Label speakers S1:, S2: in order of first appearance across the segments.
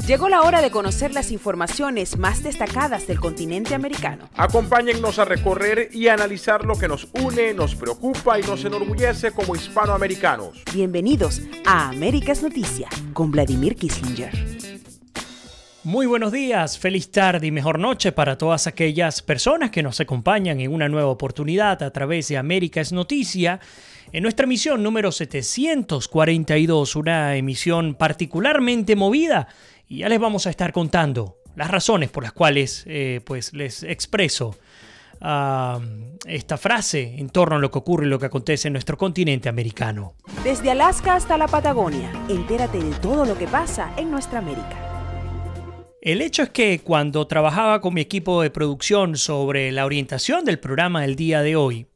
S1: Llegó la hora de conocer las informaciones más destacadas del continente americano.
S2: Acompáñennos a recorrer y analizar lo que nos une, nos preocupa y nos enorgullece como hispanoamericanos.
S1: Bienvenidos a Américas Noticia con Vladimir Kissinger.
S3: Muy buenos días, feliz tarde y mejor noche para todas aquellas personas que nos acompañan en una nueva oportunidad a través de Américas Noticia. En nuestra emisión número 742, una emisión particularmente movida, y ya les vamos a estar contando las razones por las cuales les expreso esta frase en torno a lo que ocurre y lo que acontece en nuestro continente americano.
S1: Desde Alaska hasta la Patagonia, entérate de todo lo que pasa en nuestra América.
S3: El hecho es que cuando trabajaba con mi equipo de producción sobre la orientación del programa del día de hoy,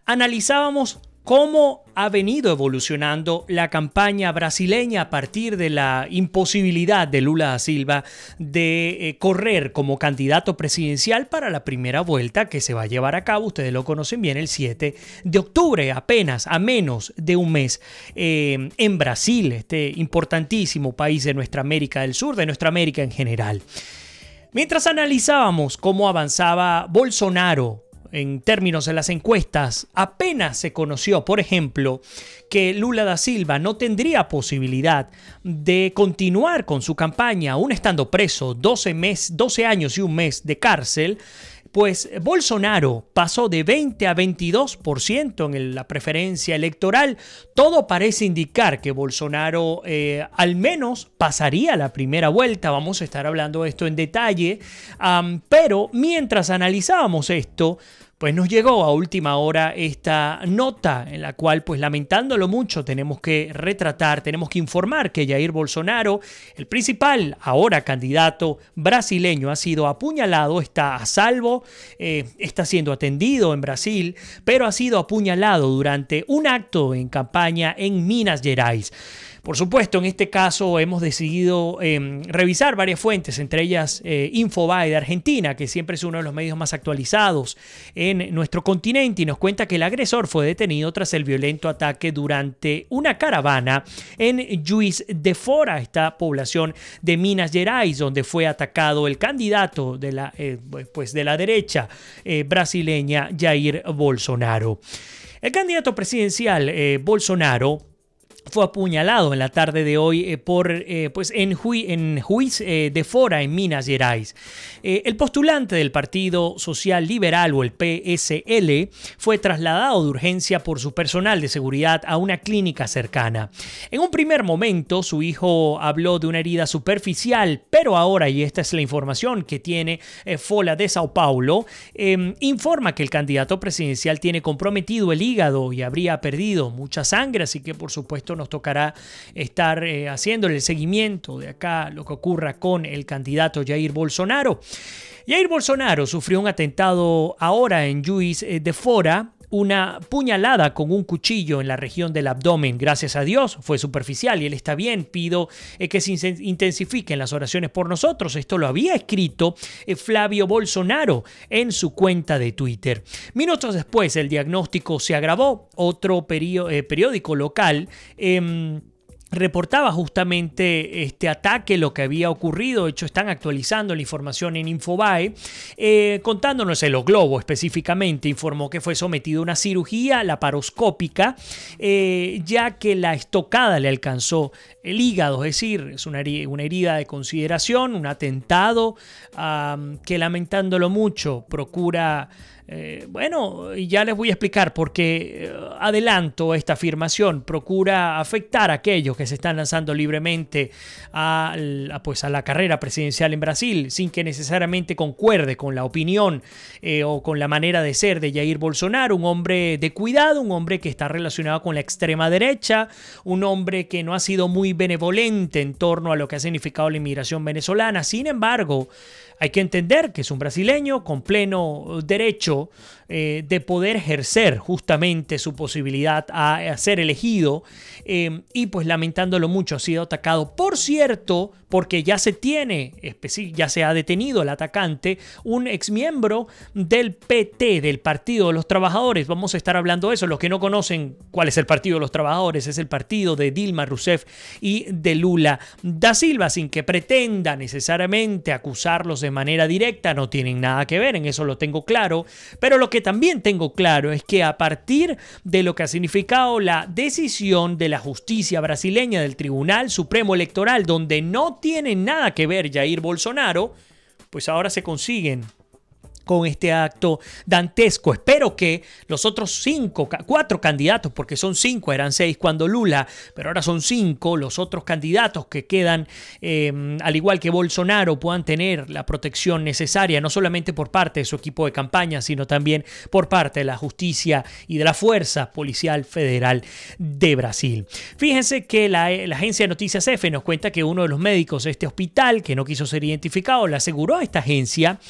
S3: analizábamos cómo ha venido evolucionando la campaña brasileña a partir de la imposibilidad de Lula da Silva de correr como candidato presidencial para la primera vuelta que se va a llevar a cabo, ustedes lo conocen bien, el 7 de octubre, apenas a menos de un mes, en Brasil, este importantísimo país de nuestra América del Sur, de nuestra América en general. Mientras analizábamos cómo avanzaba Bolsonaro en términos de las encuestas, apenas se conoció, por ejemplo, que Lula da Silva no tendría posibilidad de continuar con su campaña, aún estando preso 12 años y un mes de cárcel, pues Bolsonaro pasó de 20 a 22% en la preferencia electoral. Todo parece indicar que Bolsonaro al menos pasaría la primera vuelta. Vamos a estar hablando de esto en detalle. Pero mientras analizábamos esto, pues nos llegó a última hora esta nota en la cual, pues lamentándolo mucho, tenemos que retratar, tenemos que informar que Jair Bolsonaro, el principal ahora candidato brasileño, ha sido apuñalado, está a salvo, está siendo atendido en Brasil, pero ha sido apuñalado durante un acto en campaña en Minas Gerais. Por supuesto, en este caso hemos decidido revisar varias fuentes, entre ellas Infobae de Argentina, que siempre es uno de los medios más actualizados en nuestro continente, y nos cuenta que el agresor fue detenido tras el violento ataque durante una caravana en Juiz de Fora, esta población de Minas Gerais, donde fue atacado el candidato de la derecha brasileña, Jair Bolsonaro. El candidato presidencial Bolsonaro fue apuñalado en la tarde de hoy en Juiz de Fora, en Minas Gerais. El postulante del Partido Social Liberal, o el PSL, fue trasladado de urgencia por su personal de seguridad a una clínica cercana. En un primer momento, su hijo habló de una herida superficial, pero ahora, y esta es la información que tiene Folha de Sao Paulo, informa que el candidato presidencial tiene comprometido el hígado y habría perdido mucha sangre, así que por supuesto nos tocará estar haciéndole el seguimiento de acá lo que ocurra con el candidato Jair Bolsonaro. Jair Bolsonaro sufrió un atentado ahora en Juiz de Fora, una puñalada con un cuchillo en la región del abdomen. Gracias a Dios fue superficial y él está bien. Pido que se intensifiquen las oraciones por nosotros. Esto lo había escrito Flavio Bolsonaro en su cuenta de Twitter. Minutos después el diagnóstico se agravó. Otro periódico local reportaba justamente este ataque, lo que había ocurrido. De hecho, están actualizando la información en Infobae, contándonos. El O Globo específicamente informó que fue sometido a una cirugía laparoscópica, ya que la estocada le alcanzó el hígado, es decir, es una herida de consideración, un atentado que, lamentándolo mucho, procura... y ya les voy a explicar por qué adelanto esta afirmación. Procura afectar a aquellos que se están lanzando libremente a la carrera presidencial en Brasil, sin que necesariamente concuerde con la opinión o con la manera de ser de Jair Bolsonaro, un hombre de cuidado, un hombre que está relacionado con la extrema derecha, un hombre que no ha sido muy benevolente en torno a lo que ha significado la inmigración venezolana. Sin embargo, hay que entender que es un brasileño con pleno derecho candidato de poder ejercer justamente su posibilidad a ser elegido y pues lamentándolo mucho ha sido atacado. Por cierto, porque ya se ha detenido el atacante, un exmiembro del PT, del Partido de los Trabajadores. Vamos a estar hablando de eso. Los que no conocen cuál es el Partido de los Trabajadores, es el partido de Dilma Rousseff y de Lula da Silva, sin que pretenda necesariamente acusarlos de manera directa, no tienen nada que ver, en eso lo tengo claro, pero lo que también tengo claro es que a partir de lo que ha significado la decisión de la justicia brasileña del Tribunal Supremo Electoral, donde no tiene nada que ver Jair Bolsonaro, pues ahora se consiguen con este acto dantesco. Espero que los otros 4 candidatos, porque son 5, eran 6 cuando Lula, pero ahora son 5, los otros candidatos que quedan, al igual que Bolsonaro, puedan tener la protección necesaria, no solamente por parte de su equipo de campaña, sino también por parte de la justicia y de la Fuerza Policial Federal de Brasil. Fíjense que la agencia de noticias EFE nos cuenta que uno de los médicos de este hospital, que no quiso ser identificado, le aseguró a esta agencia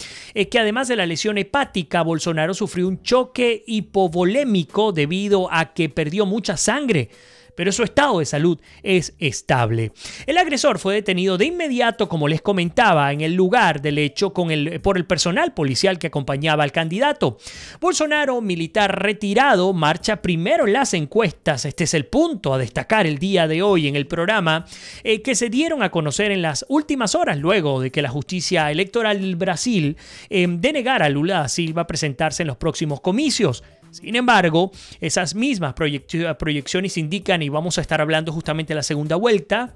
S3: que además de la lesión hepática, Bolsonaro sufrió un choque hipovolémico debido a que perdió mucha sangre, pero su estado de salud es estable. El agresor fue detenido de inmediato, como les comentaba, en el lugar del hecho por el personal policial que acompañaba al candidato. Bolsonaro, militar retirado, marcha primero en las encuestas. Este es el punto a destacar el día de hoy en el programa, que se dieron a conocer en las últimas horas luego de que la justicia electoral del Brasil denegara a Lula da Silva presentarse en los próximos comicios. Sin embargo, esas mismas proyecciones indican, y vamos a estar hablando justamente de la segunda vuelta,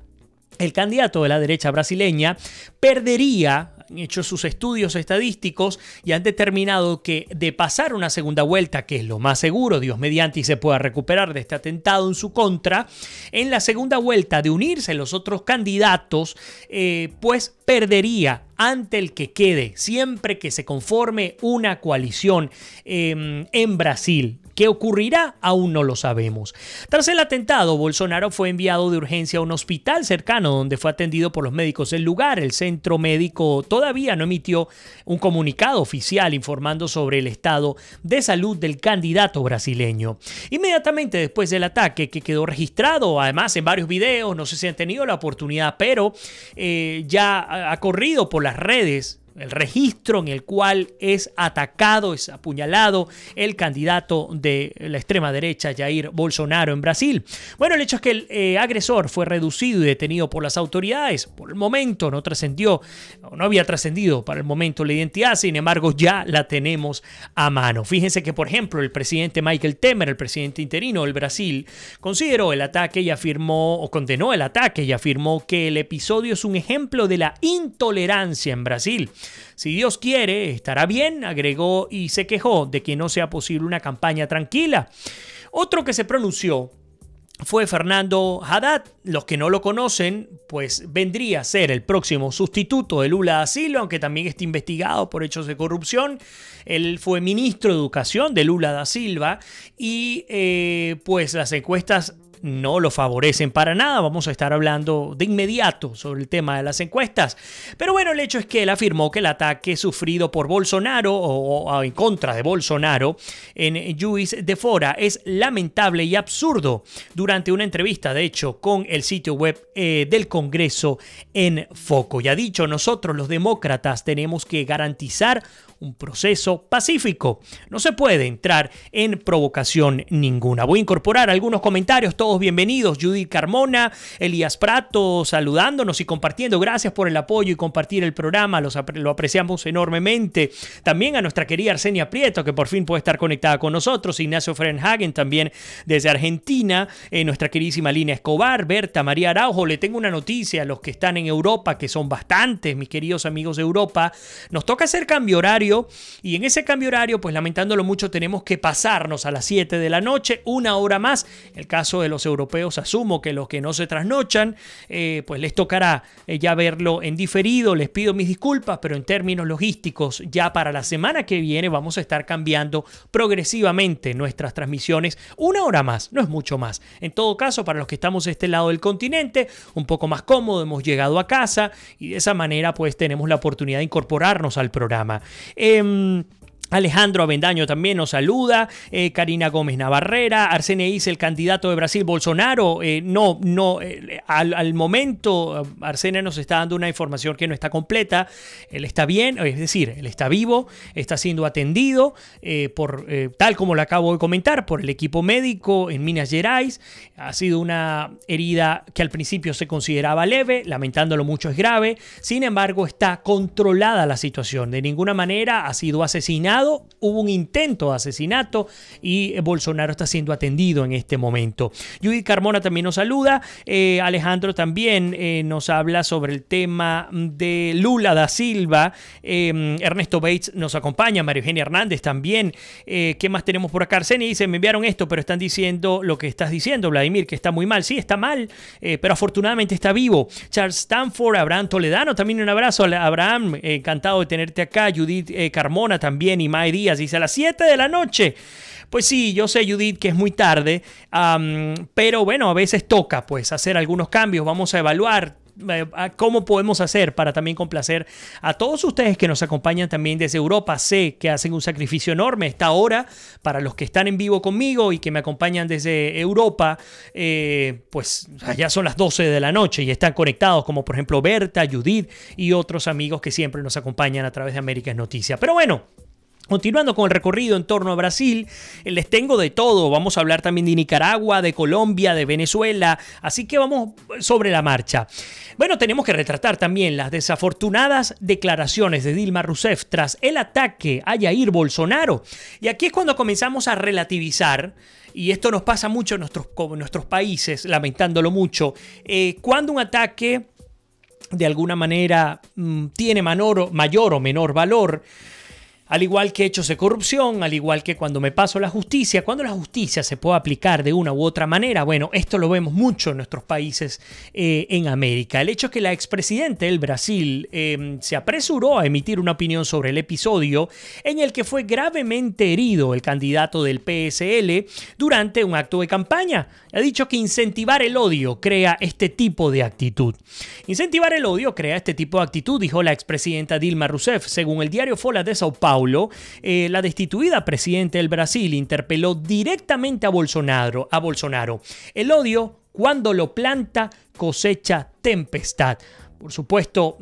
S3: el candidato de la derecha brasileña perdería. Han hecho sus estudios estadísticos y han determinado que de pasar una segunda vuelta, que es lo más seguro, Dios mediante, y se pueda recuperar de este atentado en su contra, en la segunda vuelta de unirse los otros candidatos, pues perdería ante el que quede, siempre que se conforme una coalición en Brasil. ¿Qué ocurrirá? Aún no lo sabemos. Tras el atentado, Bolsonaro fue enviado de urgencia a un hospital cercano donde fue atendido por los médicos del lugar. El centro médico todavía no emitió un comunicado oficial informando sobre el estado de salud del candidato brasileño. Inmediatamente después del ataque, que quedó registrado además en varios videos, no sé si han tenido la oportunidad, pero ya ha corrido por las redes el registro en el cual es atacado, es apuñalado el candidato de la extrema derecha, Jair Bolsonaro, en Brasil. Bueno, el hecho es que el agresor fue reducido y detenido por las autoridades. Por el momento no había trascendido para el momento la identidad, sin embargo ya la tenemos a mano. Fíjense que, por ejemplo, el presidente Michel Temer, el presidente interino del Brasil, consideró el ataque y condenó el ataque y afirmó que el episodio es un ejemplo de la intolerancia en Brasil. Si Dios quiere, estará bien, agregó, y se quejó de que no sea posible una campaña tranquila. Otro que se pronunció fue Fernando Haddad. Los que no lo conocen, pues vendría a ser el próximo sustituto de Lula da Silva, aunque también está investigado por hechos de corrupción. Él fue ministro de Educación de Lula da Silva y pues las encuestas no lo favorecen para nada. Vamos a estar hablando de inmediato sobre el tema de las encuestas. Pero bueno, el hecho es que él afirmó que el ataque sufrido por Bolsonaro o en contra de Bolsonaro en Juiz de Fora es lamentable y absurdo durante una entrevista, de hecho, con el sitio web del Congreso en Foco. Y ha dicho: nosotros los demócratas tenemos que garantizar un proceso pacífico. No se puede entrar en provocación ninguna. Voy a incorporar algunos comentarios, todos bienvenidos. Judith Carmona, Elías Prato saludándonos y compartiendo. Gracias por el apoyo y compartir el programa, lo apreciamos enormemente. También a nuestra querida Arsenia Prieto, que por fin puede estar conectada con nosotros. Ignacio Frenhagen también desde Argentina. Nuestra queridísima Lina Escobar, Berta María Araujo. Le tengo una noticia a los que están en Europa, que son bastantes, mis queridos amigos de Europa. Nos toca hacer cambio horario. Y en ese cambio horario, pues lamentándolo mucho, tenemos que pasarnos a las 7 de la noche, una hora más. En el caso de los europeos, asumo que los que no se trasnochan, pues les tocará ya verlo en diferido. Les pido mis disculpas, pero en términos logísticos, ya para la semana que viene vamos a estar cambiando progresivamente nuestras transmisiones. Una hora más, no es mucho más. En todo caso, para los que estamos de este lado del continente, un poco más cómodo, hemos llegado a casa y de esa manera pues tenemos la oportunidad de incorporarnos al programa. Alejandro Avendaño también nos saluda, Karina Gómez Navarrera, Arsene Is, el candidato de Brasil, Bolsonaro, al momento Arsene nos está dando una información que no está completa, él está bien, es decir, él está vivo, está siendo atendido tal como lo acabo de comentar, por el equipo médico en Minas Gerais. Ha sido una herida que al principio se consideraba leve, lamentándolo mucho es grave, sin embargo está controlada la situación, de ninguna manera ha sido asesinado. Hubo un intento de asesinato y Bolsonaro está siendo atendido en este momento. Judith Carmona también nos saluda. Alejandro también nos habla sobre el tema de Lula da Silva. Ernesto Bates nos acompaña. María Eugenia Hernández también. ¿Qué más tenemos por acá? Arseni dice, me enviaron esto, pero están diciendo lo que estás diciendo, Vladimir, que está muy mal. Sí, está mal, pero afortunadamente está vivo. Charles Stanford, Abraham Toledano, también un abrazo. Abraham, encantado de tenerte acá. Judith Carmona también. Y Mae Díaz dice a las 7 de la noche. Pues sí, yo sé, Judith, que es muy tarde, pero bueno, a veces toca pues hacer algunos cambios. Vamos a evaluar cómo podemos hacer para también complacer a todos ustedes que nos acompañan también desde Europa. Sé que hacen un sacrificio enorme esta hora. Para los que están en vivo conmigo y que me acompañan desde Europa, pues allá son las 12 de la noche y están conectados, como por ejemplo Berta, Judith y otros amigos que siempre nos acompañan a través de Américas Noticias. Pero bueno, continuando con el recorrido en torno a Brasil, les tengo de todo. Vamos a hablar también de Nicaragua, de Colombia, de Venezuela. Así que vamos sobre la marcha. Bueno, tenemos que retratar también las desafortunadas declaraciones de Dilma Rousseff tras el ataque a Jair Bolsonaro. Y aquí es cuando comenzamos a relativizar, y esto nos pasa mucho en nuestros países, lamentándolo mucho, cuando un ataque de alguna manera tiene mayor o menor valor. Al igual que hechos de corrupción, al igual que cuando me paso la justicia, cuando la justicia se puede aplicar de una u otra manera, bueno, esto lo vemos mucho en nuestros países en América. El hecho es que la expresidenta del Brasil se apresuró a emitir una opinión sobre el episodio en el que fue gravemente herido el candidato del PSL durante un acto de campaña. Ha dicho que incentivar el odio crea este tipo de actitud. Incentivar el odio crea este tipo de actitud, dijo la expresidenta Dilma Rousseff. Según el diario Folha de Sao Paulo, la destituida presidenta del Brasil interpeló directamente a Bolsonaro. El odio, cuando lo planta, cosecha tempestad. Por supuesto,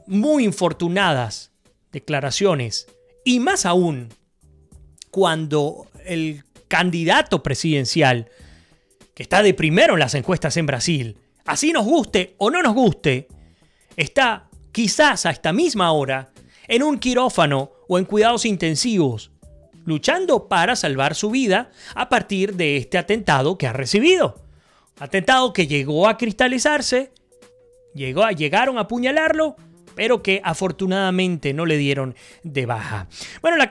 S3: muy infortunadas declaraciones. Y más aún, cuando el candidato presidencial, que está de primero en las encuestas en Brasil, así nos guste o no nos guste, está quizás a esta misma hora en un quirófano o en cuidados intensivos, luchando para salvar su vida a partir de este atentado que ha recibido. Atentado que llegó a cristalizarse, llegaron a apuñalarlo, pero que afortunadamente no le dieron de baja. Bueno, la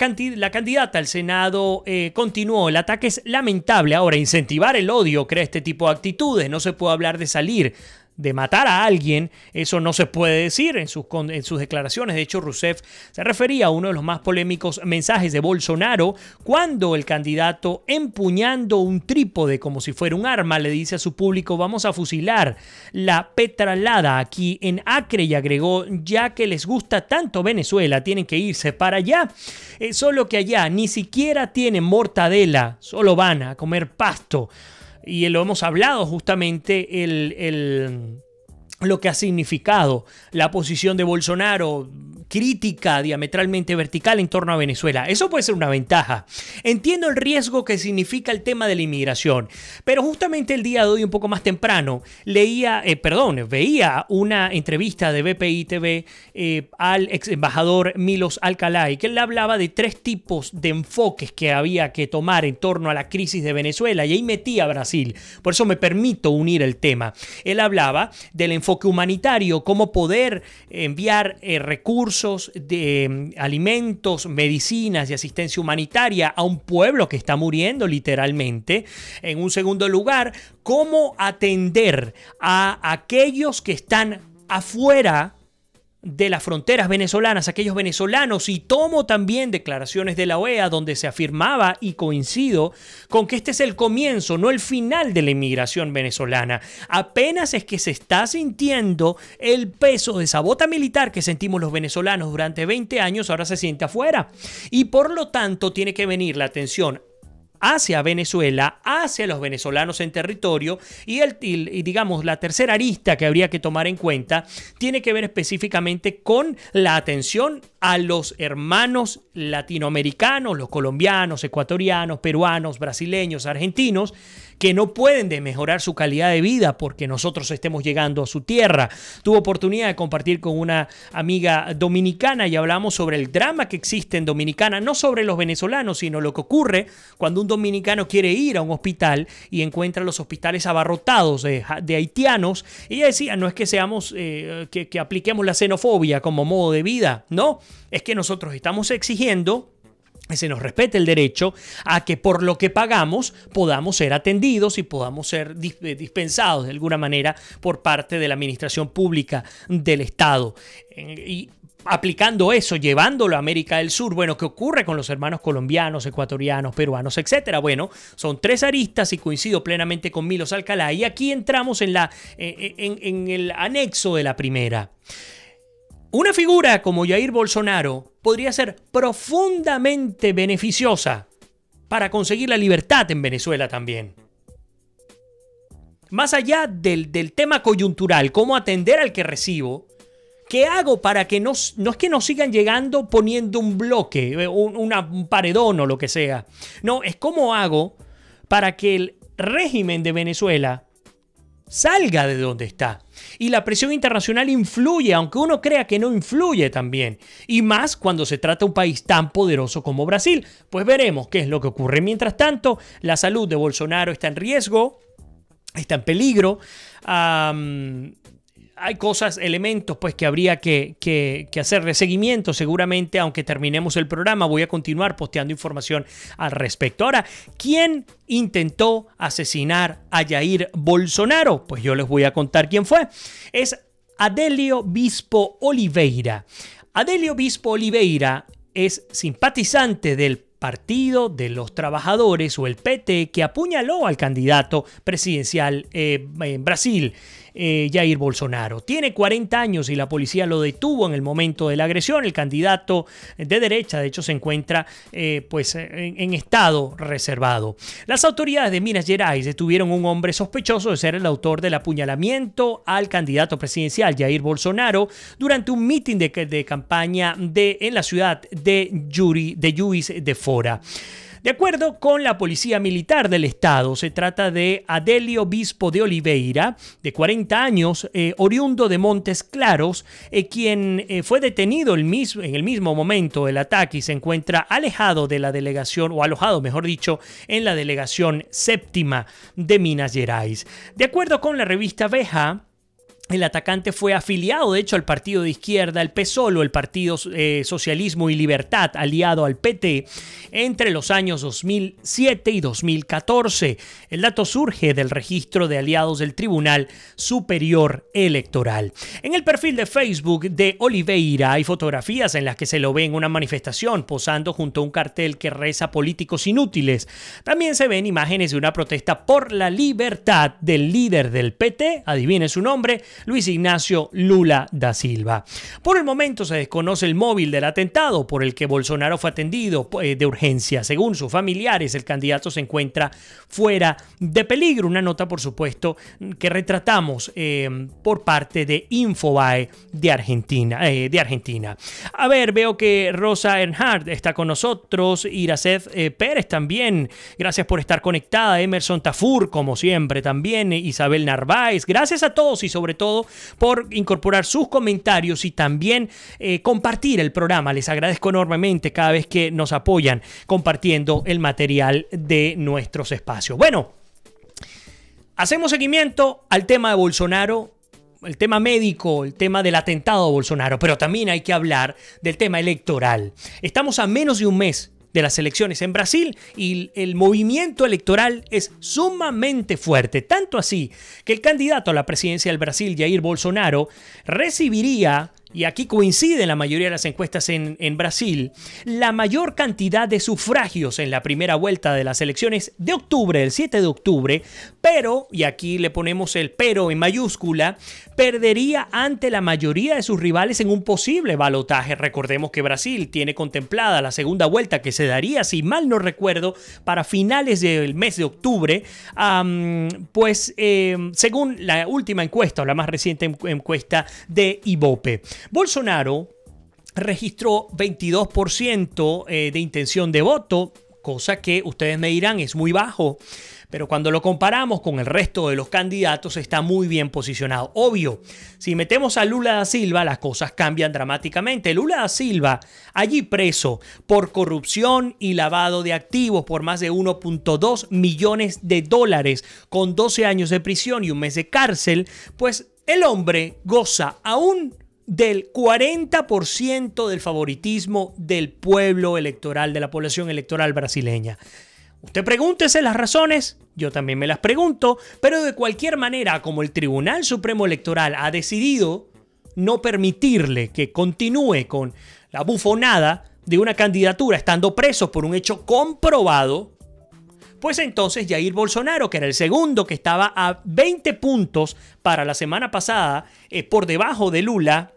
S3: candidata al Senado continuó. El ataque es lamentable. Ahora, incentivar el odio crea este tipo de actitudes. No se puede hablar de salir, de matar a alguien. Eso no se puede decir en sus declaraciones. De hecho, Rousseff se refería a uno de los más polémicos mensajes de Bolsonaro cuando el candidato, empuñando un trípode como si fuera un arma, le dice a su público: vamos a fusilar la petralada aquí en Acre, y agregó: ya que les gusta tanto Venezuela, tienen que irse para allá. Solo que allá ni siquiera tienen mortadela, solo van a comer pasto. Y lo hemos hablado justamente lo que ha significado la posición de Bolsonaro, crítica diametralmente vertical en torno a Venezuela. Eso puede ser una ventaja. Entiendo el riesgo que significa el tema de la inmigración, pero justamente el día de hoy, un poco más temprano, veía una entrevista de BPI TV al ex embajador Milos Alcalay, que él hablaba de 3 tipos de enfoques que había que tomar en torno a la crisis de Venezuela, y ahí metía a Brasil. Por eso me permito unir el tema. Él hablaba del enfoque humanitario, cómo poder enviar recursos de alimentos, medicinas y asistencia humanitaria a un pueblo que está muriendo literalmente. En un segundo lugar, cómo atender a aquellos que están afuera de las fronteras venezolanas, aquellos venezolanos, y tomo también declaraciones de la OEA donde se afirmaba, y coincido con que este es el comienzo, no el final de la inmigración venezolana. Apenas es que se está sintiendo el peso de esa bota militar que sentimos los venezolanos durante 20 años, ahora se siente afuera. Y por lo tanto tiene que venir la atención hacia Venezuela, hacia los venezolanos en territorio, y digamos la tercera arista que habría que tomar en cuenta tiene que ver específicamente con la atención a los hermanos latinoamericanos, los colombianos, ecuatorianos, peruanos, brasileños, argentinos, que no pueden mejorar su calidad de vida porque nosotros estemos llegando a su tierra. Tuve oportunidad de compartir con una amiga dominicana y hablamos sobre el drama que existe en Dominicana, no sobre los venezolanos, sino lo que ocurre cuando un dominicano quiere ir a un hospital y encuentra los hospitales abarrotados de haitianos. Y ella decía, no es que seamos, que apliquemos la xenofobia como modo de vida, no, es que nosotros estamos exigiendo que se nos respete el derecho a que por lo que pagamos podamos ser atendidos y podamos ser dispensados de alguna manera por parte de la administración pública del Estado. Y aplicando eso, llevándolo a América del Sur, bueno, ¿qué ocurre con los hermanos colombianos, ecuatorianos, peruanos, etcétera? Bueno, son tres aristas y coincido plenamente con Milos Alcalá. Y aquí entramos en el anexo de la primera. Una figura como Jair Bolsonaro podría ser profundamente beneficiosa para conseguir la libertad en Venezuela también. Más allá del tema coyuntural, cómo atender al que recibo, ¿qué hago para que no es que nos sigan llegando poniendo un bloque, un paredón o lo que sea? No, es cómo hago para que el régimen de Venezuela salga de donde está. Y la presión internacional influye, aunque uno crea que no influye también. Y más cuando se trata de un país tan poderoso como Brasil. Pues veremos qué es lo que ocurre. Mientras tanto, la salud de Bolsonaro está en riesgo, está en peligro. Hay cosas, elementos pues que habría que hacerle seguimiento seguramente, aunque terminemos el programa. Voy a continuar posteando información al respecto. Ahora, ¿quién intentó asesinar a Jair Bolsonaro? Pues yo les voy a contar quién fue. Es Adelio Bispo Oliveira. Adelio Bispo Oliveira es simpatizante del Partido de los Trabajadores o el PT, que apuñaló al candidato presidencial en Brasil, Jair Bolsonaro. Tiene 40 años y la policía lo detuvo en el momento de la agresión. El candidato de derecha, de hecho, se encuentra en estado reservado. Las autoridades de Minas Gerais detuvieron a un hombre sospechoso de ser el autor del apuñalamiento al candidato presidencial Jair Bolsonaro durante un mitin de campaña en la ciudad de Juiz de Fora. De acuerdo con la Policía Militar del Estado, se trata de Adelio Bispo de Oliveira, de 40 años, oriundo de Montes Claros, quien fue detenido en el mismo momento del ataque y se encuentra alejado de la delegación, o alojado, mejor dicho, en la delegación séptima de Minas Gerais. De acuerdo con la revista Veja, el atacante fue afiliado, de hecho, al partido de izquierda, el PSOL, el Partido Socialismo y Libertad, aliado al PT, entre los años 2007 y 2014. El dato surge del registro de aliados del Tribunal Superior Electoral. En el perfil de Facebook de Oliveira hay fotografías en las que se lo ve en una manifestación, posando junto a un cartel que reza "políticos inútiles". También se ven imágenes de una protesta por la libertad del líder del PT, adivinen su nombre, Luis Ignacio Lula da Silva. Por el momento se desconoce el móvil del atentado por el que Bolsonaro fue atendido de urgencia. Según sus familiares, el candidato se encuentra fuera de peligro. Una nota, por supuesto, que retratamos por parte de Infobae de Argentina. A ver, veo que Rosa Earnhardt está con nosotros, Iracet Pérez también. Gracias por estar conectada. Emerson Tafur, como siempre, también. Isabel Narváez. Gracias a todos y sobre todo por incorporar sus comentarios y también compartir el programa. Les agradezco enormemente cada vez que nos apoyan compartiendo el material de nuestros espacios. Bueno, hacemos seguimiento al tema de Bolsonaro, el tema médico, el tema del atentado a Bolsonaro, pero también hay que hablar del tema electoral. Estamos a menos de un mes de las elecciones en Brasil y el movimiento electoral es sumamente fuerte, tanto así que el candidato a la presidencia del Brasil, Jair Bolsonaro, recibiría y aquí coincide la mayoría de las encuestas en Brasil, la mayor cantidad de sufragios en la primera vuelta de las elecciones de octubre, el 7 de octubre, pero, y aquí le ponemos el pero en mayúscula, perdería ante la mayoría de sus rivales en un posible balotaje. Recordemos que Brasil tiene contemplada la segunda vuelta que se daría, si mal no recuerdo, para finales del mes de octubre, según la última encuesta o la más reciente encuesta de Ibope. Bolsonaro registró 22% de intención de voto, cosa que ustedes me dirán es muy bajo, pero cuando lo comparamos con el resto de los candidatos está muy bien posicionado. Obvio, si metemos a Lula da Silva las cosas cambian dramáticamente. Lula da Silva, allí preso por corrupción y lavado de activos por más de 1.2 millones de dólares, con 12 años de prisión y un mes de cárcel, pues el hombre goza aún del 40% del favoritismo del pueblo electoral, de la población electoral brasileña. Usted pregúntese las razones, yo también me las pregunto, pero de cualquier manera, como el Tribunal Supremo Electoral ha decidido no permitirle que continúe con la bufonada de una candidatura estando preso por un hecho comprobado, pues entonces Jair Bolsonaro, que era el segundo, que estaba a 20 puntos para la semana pasada, por debajo de Lula,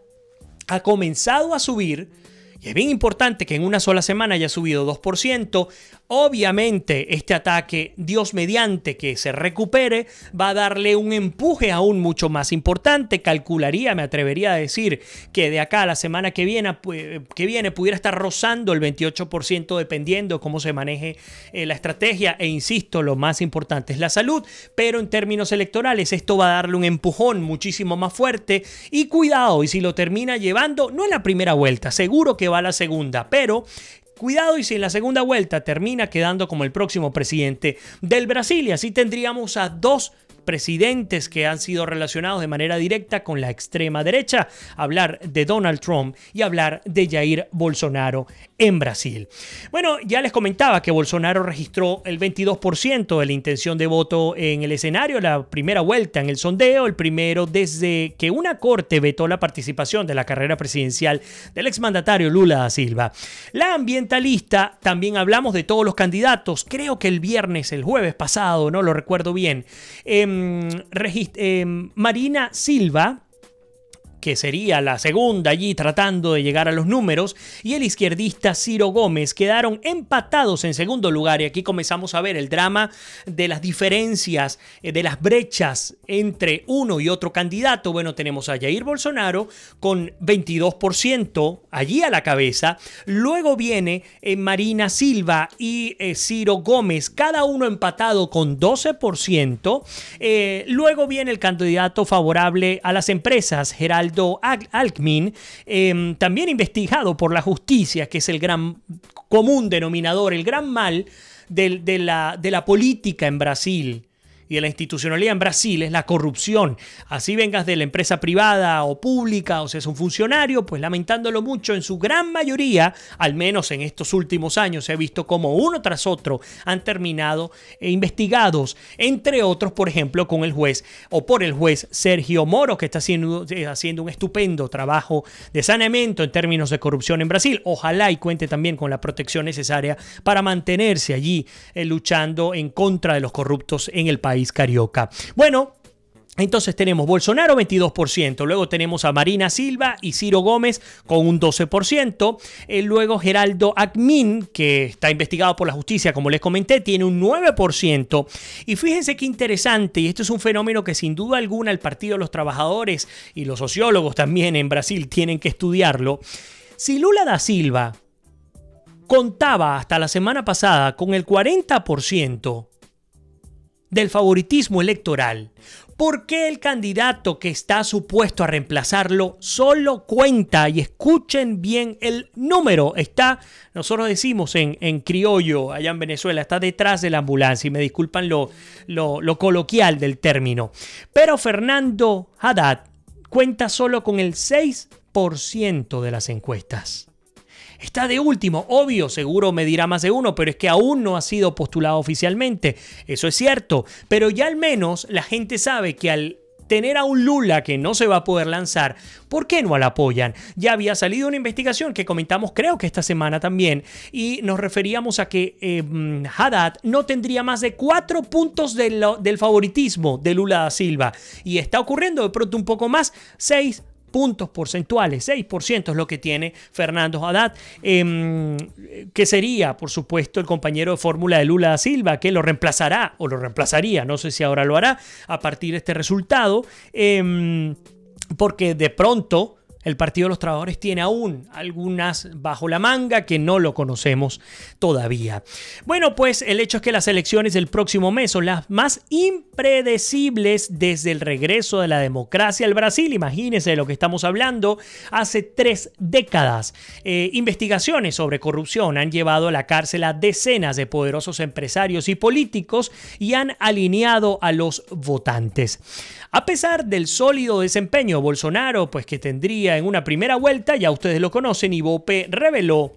S3: ha comenzado a subir. Y es bien importante que en una sola semana haya subido 2%. Obviamente este ataque, Dios mediante que se recupere, va a darle un empuje aún mucho más importante. Calcularía, me atrevería a decir que de acá a la semana que viene pudiera estar rozando el 28% dependiendo cómo se maneje la estrategia. E insisto, lo más importante es la salud, pero en términos electorales esto va a darle un empujón muchísimo más fuerte. Y cuidado, y si lo termina llevando, no en la primera vuelta, seguro que va a la segunda, pero cuidado y si en la segunda vuelta termina quedando como el próximo presidente del Brasil, y así tendríamos a dos presidentes que han sido relacionados de manera directa con la extrema derecha, hablar de Donald Trump y hablar de Jair Bolsonaro en Brasil. Bueno, ya les comentaba que Bolsonaro registró el 22% de la intención de voto en el escenario, la primera vuelta en el sondeo, el primero desde que una corte vetó la participación de la carrera presidencial del exmandatario Lula da Silva. La ambientalista, también hablamos de todos los candidatos, creo que el jueves pasado, no lo recuerdo bien, Marina Silva, que sería la segunda allí tratando de llegar a los números, y el izquierdista Ciro Gómez quedaron empatados en segundo lugar. Y aquí comenzamos a ver el drama de las diferencias, de las brechas entre uno y otro candidato. Bueno, tenemos a Jair Bolsonaro con 22% allí a la cabeza. Luego viene Marina Silva y Ciro Gómez, cada uno empatado con 12%. Luego viene el candidato favorable a las empresas, Geraldo Alckmin, también investigado por la justicia, que es el gran común denominador, el gran mal de la política en Brasil y de la institucionalidad en Brasil, es la corrupción. Así vengas de la empresa privada o pública, o seas un funcionario, pues lamentándolo mucho, en su gran mayoría, al menos en estos últimos años, se ha visto como uno tras otro han terminado investigados, entre otros, por ejemplo, con el juez o por el juez Sergio Moro, que está haciendo un estupendo trabajo de saneamiento en términos de corrupción en Brasil. Ojalá y cuente también con la protección necesaria para mantenerse allí luchando en contra de los corruptos en el país carioca. Bueno, entonces tenemos Bolsonaro 22%, luego tenemos a Marina Silva y Ciro Gómez con un 12%, luego Geraldo Alckmin, que está investigado por la justicia, como les comenté, tiene un 9%, y fíjense qué interesante, y esto es un fenómeno que sin duda alguna el Partido de los Trabajadores y los sociólogos también en Brasil tienen que estudiarlo. Si Lula da Silva contaba hasta la semana pasada con el 40% del favoritismo electoral, ¿por qué el candidato que está supuesto a reemplazarlo solo cuenta? Y escuchen bien el número. Está, nosotros decimos en criollo, allá en Venezuela, está detrás de la ambulancia. Y me disculpan lo coloquial del término. Pero Fernando Haddad cuenta solo con el 6% de las encuestas. Está de último, obvio, seguro me dirá más de uno, pero es que aún no ha sido postulado oficialmente. Eso es cierto, pero ya al menos la gente sabe que al tener a un Lula que no se va a poder lanzar, ¿por qué no la apoyan? Ya había salido una investigación que comentamos creo que esta semana también y nos referíamos a que Haddad no tendría más de 4 puntos del favoritismo de Lula da Silva y está ocurriendo de pronto un poco más, 6 puntos porcentuales, 6% es lo que tiene Fernando Haddad, que sería, por supuesto, el compañero de fórmula de Lula da Silva, que lo reemplazará o lo reemplazaría, no sé si ahora lo hará, a partir de este resultado, porque de pronto el Partido de los Trabajadores tiene aún algunas bajo la manga que no lo conocemos todavía. Bueno, pues el hecho es que las elecciones del próximo mes son las más impredecibles desde el regreso de la democracia al Brasil. Imagínense de lo que estamos hablando. Hace 3 décadas, investigaciones sobre corrupción han llevado a la cárcel a decenas de poderosos empresarios y políticos y han alineado a los votantes. A pesar del sólido desempeño de Bolsonaro, pues que tendría en una primera vuelta, ya ustedes lo conocen, Ibope reveló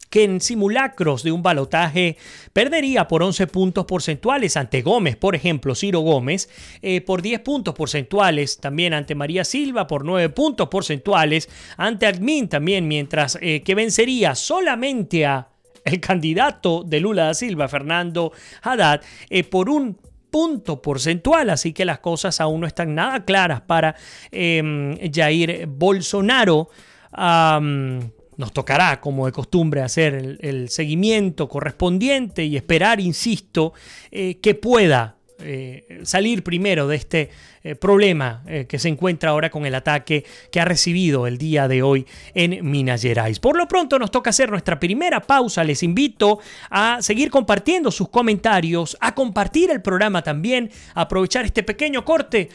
S3: que en simulacros de un balotaje perdería por 11 puntos porcentuales ante Gómez, por ejemplo, Ciro Gómez, por 10 puntos porcentuales, también ante María Silva por 9 puntos porcentuales, ante Armin también, mientras que vencería solamente a el candidato de Lula da Silva, Fernando Haddad, por un punto porcentual, así que las cosas aún no están nada claras para Jair Bolsonaro. Nos tocará, como de costumbre, hacer el seguimiento correspondiente y esperar, insisto, que pueda salir primero de este problema que se encuentra ahora con el ataque que ha recibido el día de hoy en Minas Gerais. Por lo pronto nos toca hacer nuestra primera pausa. Les invito a seguir compartiendo sus comentarios, a compartir el programa también, a aprovechar este pequeño corte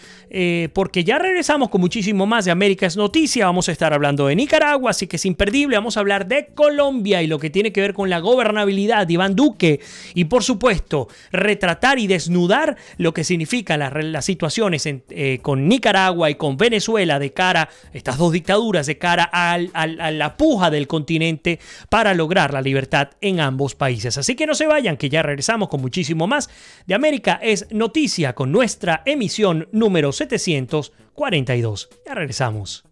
S3: porque ya regresamos con muchísimo más de América es Noticia. Vamos a estar hablando de Nicaragua, así que es imperdible. Vamos a hablar de Colombia y lo que tiene que ver con la gobernabilidad de Iván Duque y, por supuesto, retratar y desnudar lo que significan las situaciones con Nicaragua y con Venezuela de cara a estas dos dictaduras, de cara a la puja del continente para lograr la libertad en ambos países. Así que no se vayan, que ya regresamos con muchísimo más de América es Noticia con nuestra emisión número 742. Ya regresamos.